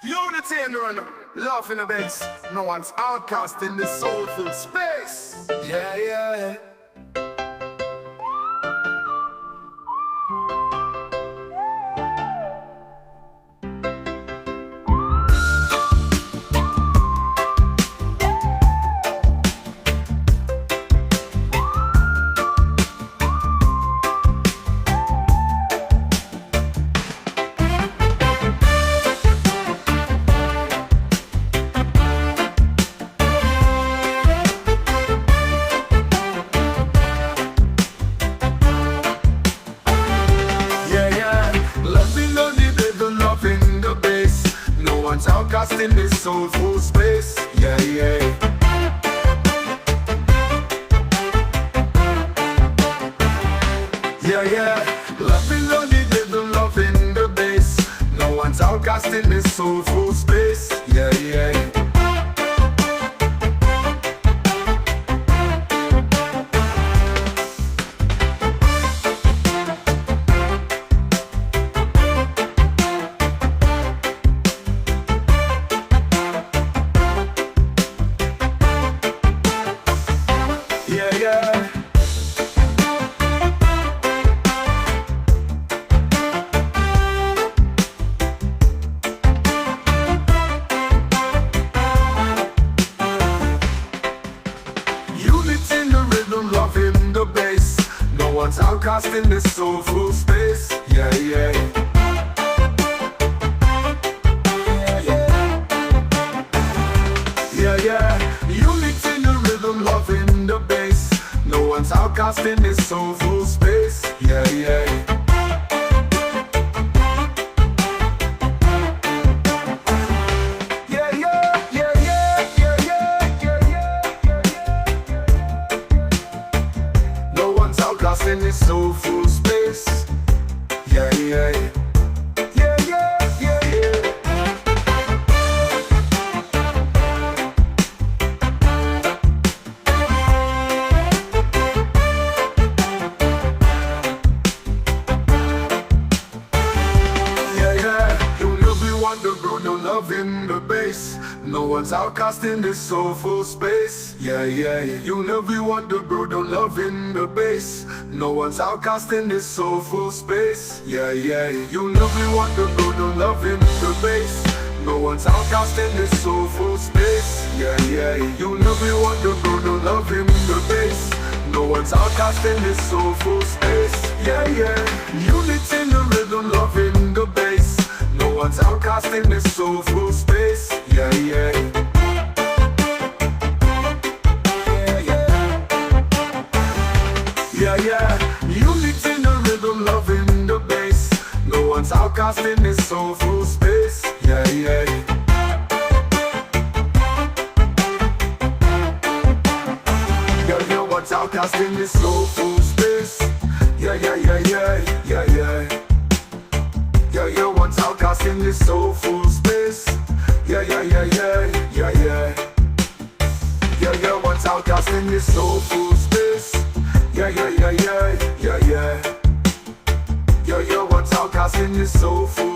Unity and run, love in the base. No one's outcast in this soulful space. Yeah, yeah. Outcast in this soulful space, yeah, yeah. Yeah, yeah. Loving on the rhythm, loving the bass. No one's outcast in this soulful space, yeah, yeah. Loving the bass. No one's outcast in this soulful space. Yeah, yeah. Yeah, yeah. Yeah, yeah. Unity in the rhythm, loving the bass. No one's outcast in this soulful space. Yeah, yeah. Outcast in this soulful space. Yeah, yeah. Yeah, yeah, yeah, yeah. Yeah, yeah. You'll never wonder, bro, no love in the bass. No one's outcast in this soulful space. Yeah, yeah. You'll never wonder, bro, no love in the bass. No one's outcast in this soulful space. Yeah, yeah. You'll never wonder, bro, no love in the bass. No one's outcast in this soulful space. Yeah, yeah. You'll never wonder, bro, no love in the bass. No one's outcast in this soulful space. Yeah, yeah. Unity in the rhythm, love in the bass. No one's outcast in this soulful space. Yeah, yeah. Yeah, yeah. Yeah, yeah. Unity in the rhythm, love in the bass. No one's outcast in this soulful space. Yeah, yeah. What's outcast in this soulful space? Yeah, yeah, yeah, yeah, yeah, yeah. Yeah, yeah, what's outcast in this soulful space? Yeah, yeah, yeah, yeah, yeah, yeah. Yeah, yeah, what's outcast in this soulful space? Yeah, yeah, yeah, yeah, yeah, yeah. Yeah, yeah, what's outcast in this soulful